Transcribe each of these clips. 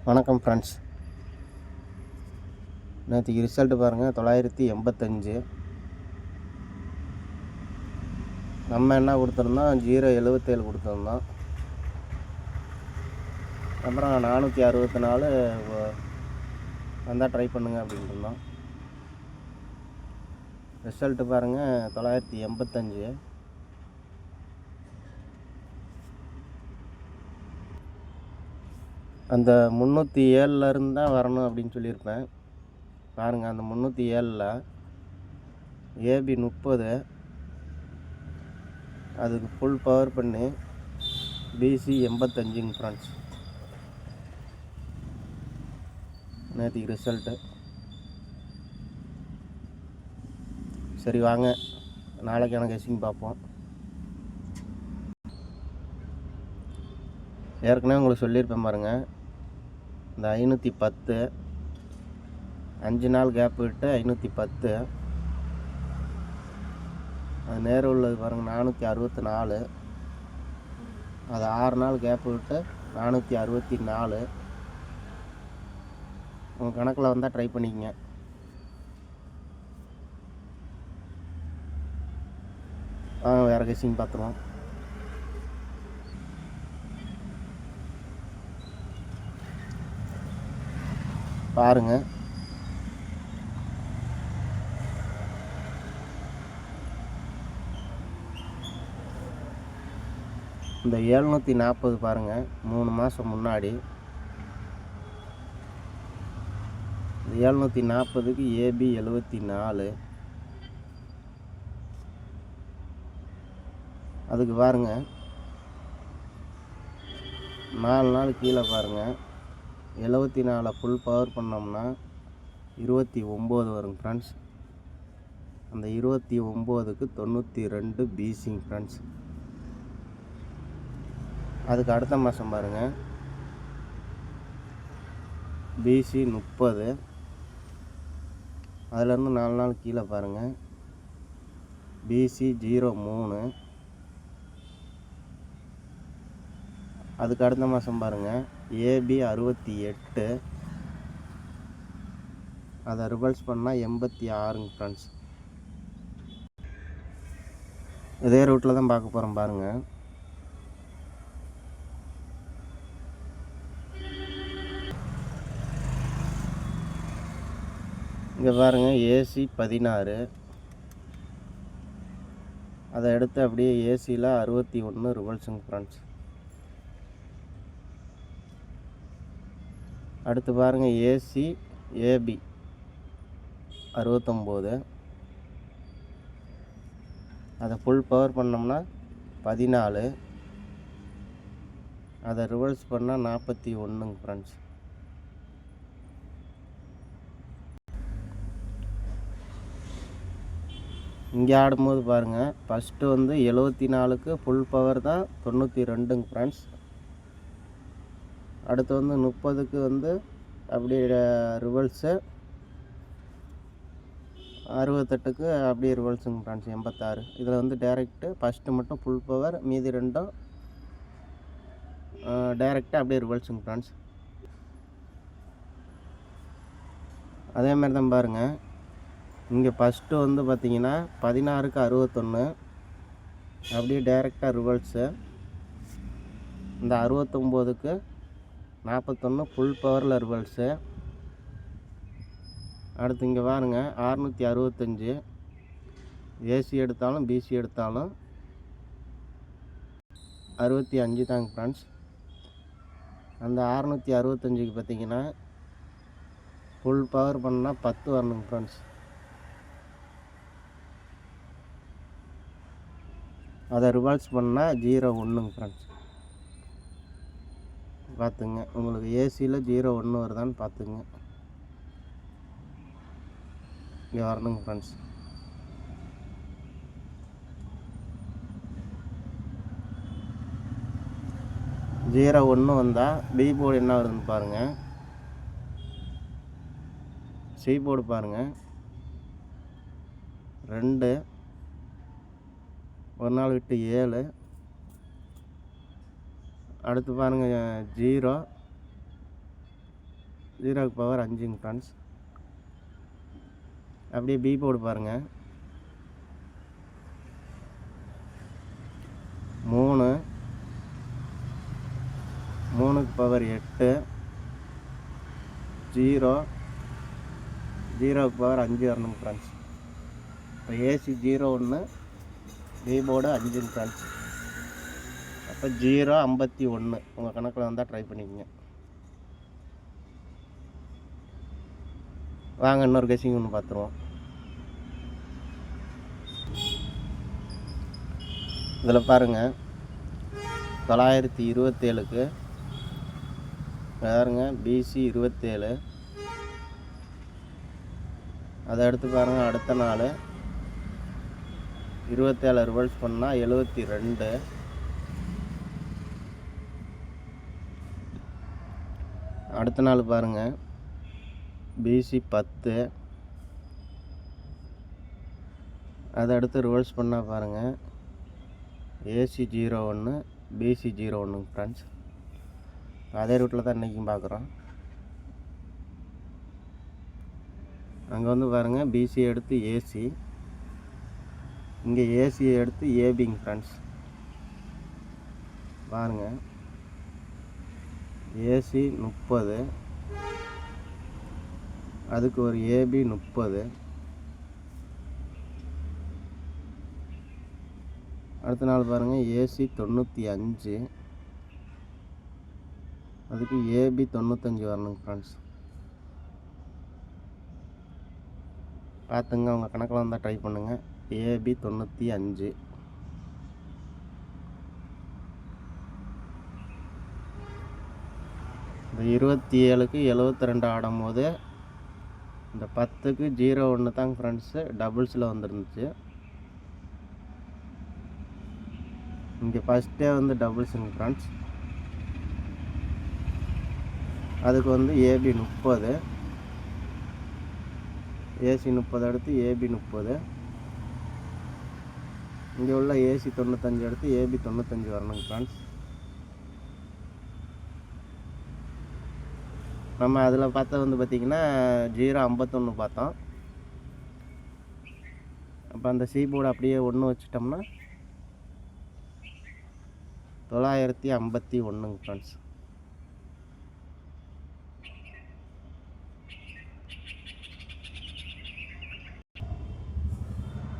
வணக்கம் ஃப்ரெண்ட்ஸ். நேற்றுக்கு ரிசல்ட்டு பாருங்கள் 985. நம்ம என்ன கொடுத்துருந்தோம், 0.77 கொடுத்துருந்தோம். அப்புறம் 464 வந்தால் ட்ரை பண்ணுங்க அப்படின்ட்டு இருந்தோம். ரிசல்ட்டு பாருங்கள் 985. அந்த 307 தான் வரணும் அப்படின்னு சொல்லியிருப்பேன். பாருங்கள், அந்த 307 ஏபி 30, அதுக்கு ஃபுல் பவர் பண்ணி பிசி 85 ஃப்ரெண்ட்ஸ். நேற்றுக்கு ரிசல்ட்டு. சரி வாங்க, நாளைக்கான கெஸ்ஸிங் பார்ப்போம். ஏற்கனவே உங்களுக்கு சொல்லியிருப்பேன் பாருங்கள், இந்த 510 5 நாள் கேப் விட்டு 510, அது நேரம் உள்ளது பாருங்கள் 464, அது 6 நாள் கேப் விட்டு 464. உங்கள் கணக்கில் வந்தால் ட்ரை பண்ணிக்கங்க. வேறு கெஸ்ஸிங் பார்த்துருவோம். பாருங்கள், இந்த 740 பாருங்கள், 3 மாதம் முன்னாடி இந்த 740க்கு ஏபி 74. அதுக்கு பாருங்கள் 4 நாள் கீழே பாருங்கள், 74 ஃபுல் பவர் பண்ணோம்னா 29 வரும் ஃப்ரெண்ட்ஸ். அந்த 29க்கு 92 பிசிங் ஃப்ரெண்ட்ஸ். அதுக்கு அடுத்த மாதம் பாருங்கள், பிசி 30, அதிலேருந்து 4 நாள் கீழே பாருங்கள், பிசி 03. அதுக்கு அடுத்த மாதம் பாருங்கள், ஏபி 68, அதை ரிவல்ஸ் பண்ணால் 86 ஃப்ரெண்ட்ஸ். இதே ரூட்டில் தான் பார்க்க போகிறோம் பாருங்கள். இங்கே பாருங்கள், ஏசி 16, அதை எடுத்து அப்படியே ஏசியில் 61 ரிவல்ஸுங்க ஃப்ரெண்ட்ஸ். அடுத்து பாருங்கள், ஏசி ஏபி 69, அதை ஃபுல் பவர் பண்ணோம்னா 14, அதை ரிவல்ஸ் பண்ணால் 41 ஃப்ரெண்ட்ஸ். இங்கே ஆடும்போது பாருங்கள், ஃபஸ்ட்டு வந்து 74க்கு ஃபுல் பவர் தான் 92 ஃப்ரெண்ட்ஸ். அடுத்து வந்து 30க்கு வந்து அப்படியே ரிவல்ஸு, 68க்கு அப்படியே ரிவல்ஸுங்க ஃப்ரெண்ட்ஸ் 86. இதில் வந்து டேரெக்டு ஃபஸ்ட்டு மட்டும் ஃபுல் பவர், மீதி ரெண்டும் டேரெக்டாக அப்படியே ரிவல்ஸுங்க ஃப்ரெண்ட்ஸ். அதேமாதிரி தான் பாருங்கள், இங்கே ஃபஸ்ட்டு வந்து பார்த்திங்கன்னா 16க்கு 61 அப்படியே டேரெக்டாக ரிவல்ஸு, இந்த 69க்கு 41 ஃபுல் பவரில் ரிவல்ஸு. அடுத்து இங்கே பாருங்க, 665 ஏசி எடுத்தாலும் பிசி எடுத்தாலும் 65 தாங்க ஃப்ரெண்ட்ஸ். அந்த 665க்கு பார்த்திங்கன்னா ஃபுல் பவர் பண்ணால் 10 வரணுங்க ஃப்ரெண்ட்ஸ். அதை ரிவல்ஸ் பண்ணால் 01 ஃப்ரெண்ட்ஸ். பார்த்துங்க, உங்களுக்கு ஏசியில் 01 வருதான்னு பார்த்துங்க. இங்கே வரணுங்க ஃப்ரெண்ட்ஸ். ஜீரோ 1 வந்தால் பி போர்டு என்ன வருதுன்னு பாருங்கள். சி போர்டு பாருங்கள் 2, ஒரு நாள் விட்டு 7. அடுத்து பாருங்கள் 0, 0க்கு பவர் 5ங்க ஃப்ரெண்ட்ஸ். அப்படியே பி போர்டு பாருங்கள். 3, 3க்கு பவர் 8, 0, 0க்கு பவர் 5 வரணுங்க ஃப்ரெண்ட்ஸ். இப்போ ஏசி 0 பி போர்டு 5ங்க ஃப்ரெண்ட்ஸ். அப்போ 0, 51 உங்கள் கணக்கில் வந்தால் ட்ரை பண்ணிக்கோங்க. வாங்க இன்னொரு கெஸிங் ஒன்று பார்த்துருவோம். இதில் பாருங்கள் 927க்கு பாருங்க பிசி 27. அதை எடுத்து பாருங்கள் அடுத்த நாள் 27 ரிவர்ஸ் பண்ணால் 72. அடுத்த நாள் பாருங்கள் பிசி 10. அதை அடுத்து ரிவர்ஸ் பண்ணால் பாருங்கள் ஏசி 01 பிசி 01 ஃப்ரெண்ட்ஸ். அதே ரூட்டில் தான் இன்றைக்கும் பார்க்குறோம். அங்கே வந்து பாருங்கள் பிசி எடுத்து ஏசி, இங்கே ஏசியை எடுத்து ஏபிங்க ஃப்ரெண்ட்ஸ். பாருங்கள் ஏசி 30, அதுக்கு ஒரு ஏபி 30. அடுத்த நாள் பாருங்கள் ஏசி 95, அதுக்கு ஏபி 95 வரணுங்க ஃப்ரெண்ட்ஸ். பார்த்துங்க உங்கள் கணக்கில் வந்தால் ட்ரை பண்ணுங்கள். ஏபி 95. இந்த 27க்கு 72 ஆடும்போது இந்த 10க்கு 01 தாங்க ஃப்ரெண்ட்ஸு டபுள்ஸில் வந்துருந்துச்சு. இங்கே ஃபஸ்ட்டே வந்து டபுள்ஸுங்க ஃப்ரெண்ட்ஸ். அதுக்கு வந்து ஏபி 30, ஏசி 30 எடுத்து ஏபி 30. இங்கே உள்ள ஏசி 95 எடுத்து ஏபி 95 வரணுங்க ஃப்ரெண்ட்ஸ். நம்ம அதில் பார்த்தது வந்து பார்த்திங்கன்னா 051 பார்த்தோம். அப்போ அந்த சி போர்டு அப்படியே 1 வச்சுட்டோம்னா 951 ஃப்ரெண்ட்ஸ்.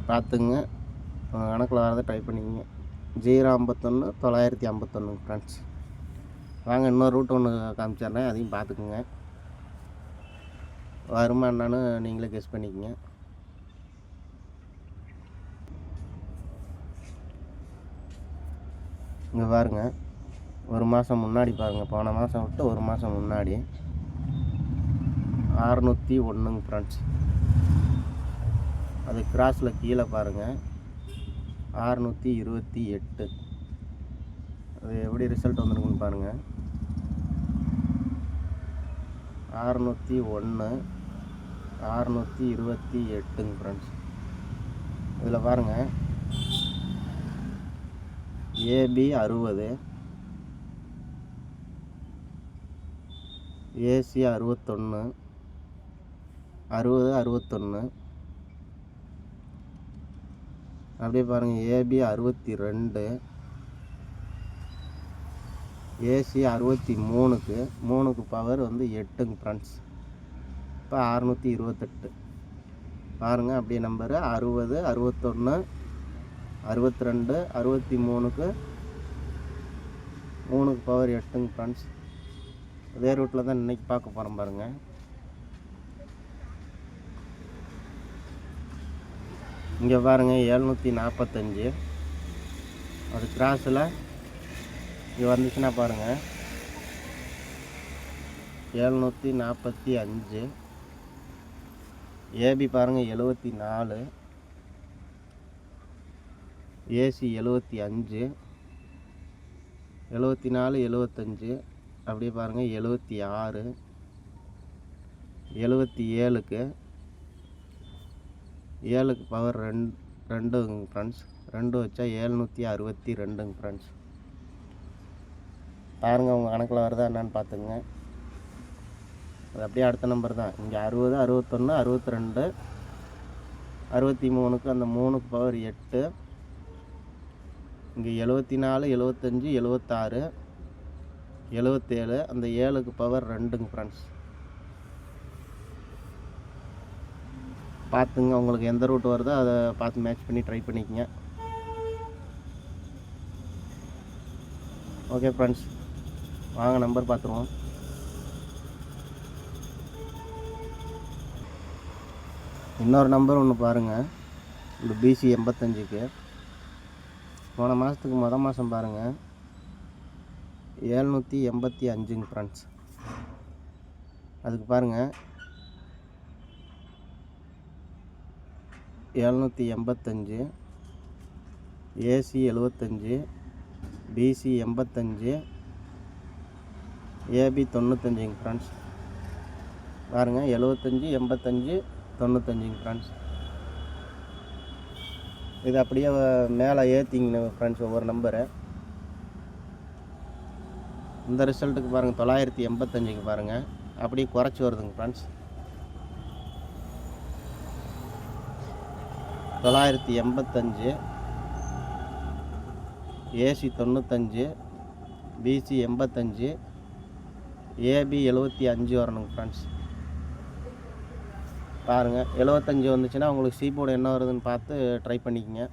பார்த்துங்க கணக்கில் வரதை ட்ரை பண்ணிக்கங்க. 051 951 ஃப்ரெண்ட்ஸ். வாங்க இன்னொரு ரூட் ஒன்று காமிச்சிட்றேன், அதையும் பார்த்துக்குங்க. வருமா என்னன்னு நீங்களே கெஸ் பண்ணிக்கங்க. இங்கே பாருங்கள் ஒரு மாதம் முன்னாடி பாருங்கள், போன மாதம் விட்டு ஒரு மாதம் முன்னாடி 601 ஃப்ரெண்ட்ஸ். அது கிராஸில் கீழே பாருங்கள் 628. அது எப்படி ரிசல்ட் வந்துருக்குன்னு பாருங்கள். 601 628 ஃப்ரெண்ட்ஸ். இதில் பாருங்கள் ஏபி 60, ஏசி 61, 60 61. அப்படியே பாருங்கள் ஏபி 62, ஏசி 63க்கு பவர் வந்து 8ங்க ஃப்ரெண்ட்ஸ். இப்போ 628 பாருங்கள். அப்படியே நம்பரு 60 61 62 63க்கு 3க்கு பவர் 8ங்க ஃப்ரெண்ட்ஸ். அதே ரூட்டில் தான் இன்றைக்கி பார்க்க போகிறோம் பாருங்கள். இங்கே பாருங்கள் 745. அது கிராஸில் இங்கே வந்துச்சுன்னா பாருங்கள் 745. ஏபி பாருங்கள் 74, ஏசி 75, 74 75. அப்படியே பாருங்கள் 76, 77க்கு 7க்கு பவர் 2ங்க ஃப்ரெண்ட்ஸ். 2 வச்சா 762 ஃப்ரெண்ட்ஸ். பாருங்கள் உங்கள் கணக்கில் வருதா என்னன்னு பார்த்துங்க. அது அப்படியே அடுத்த நம்பர் தான். இங்கே 60, 61, 62, 63க்கு அந்த 3க்கு பவர் 8, இங்கே 74, 75, 76, 77, அந்த 7க்கு பவர் 2ங்க ஃப்ரெண்ட்ஸ். பார்த்துங்க, உங்களுக்கு எந்த ரூட் வருதோ அதை பார்த்து மேட்ச் பண்ணி ட்ரை பண்ணிக்கங்க. ஓகே ஃப்ரெண்ட்ஸ், வாங்க நம்பர் பார்த்துருவோம். இன்னொரு நம்பர் ஒன்று பாருங்கள். இந்த பிசி 85க்கு போன மாதத்துக்கு மாதம் பாருங்கள் 785ங்க ஃப்ரெண்ட்ஸ். அதுக்கு பாருங்கள் 785, ஏசி 75, பிசி 85, ஏபி 95ங்க ஃப்ரெண்ட்ஸ். பாருங்கள் 75, 85, 95ங்க ஃப்ரெண்ட்ஸ். இது அப்படியே மேலே ஏற்றிங்க ஃப்ரெண்ட்ஸ் ஒவ்வொரு நம்பரு. இந்த ரிசல்ட்டுக்கு பாருங்கள் 985க்கு பாருங்கள் அப்படியே குறைச்சி வருதுங்க ஃப்ரெண்ட்ஸ். 985, ஏசி 95, பிசி 85, ஏபி 75 வரணுங்க ஃப்ரெண்ட்ஸ். பாருங்கள் 75 வந்துச்சுன்னா உங்களுக்கு சி போர்டு என்ன வருதுன்னு பார்த்து ட்ரை பண்ணிக்கங்க.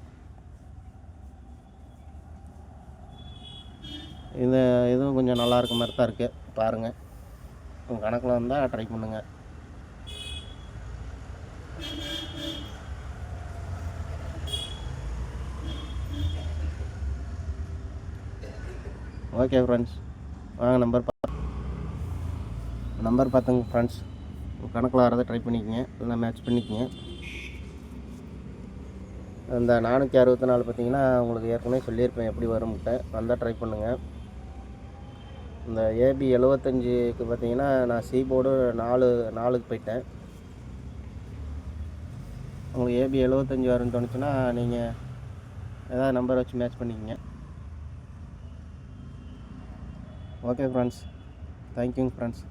இதுவும் கொஞ்சம் நல்லா இருக்க மாதிரி தான் இருக்குது. பாருங்கள், உங்கள் கணக்கில் வந்தால் ட்ரை பண்ணுங்கள். ஓகே ஃப்ரெண்ட்ஸ், வாங்க நம்பர் பார்த்துங்க ஃப்ரெண்ட்ஸ். உங்கள் கணக்கில் வரதை ட்ரை பண்ணிக்கங்க, இல்லைனா மேட்ச் பண்ணிக்கங்க. இந்த 464 பார்த்தீங்கன்னா உங்களுக்கு ஏற்கனவே சொல்லியிருப்பேன் எப்படி வரும்ட்டு. வந்தால் ட்ரை பண்ணுங்கள். இந்த ஏபி 75க்கு பார்த்தீங்கன்னா நான் சி போர்டு 4க்கு போயிட்டேன். உங்களுக்கு ஏபி 75 வரும்னு தோணுச்சுன்னா நீங்கள் ஏதாவது நம்பர் வச்சு மேட்ச் பண்ணிக்கங்க. ஓகே ஃப்ரெண்ட்ஸ், தேங்க்யூங்க ஃப்ரெண்ட்ஸ்.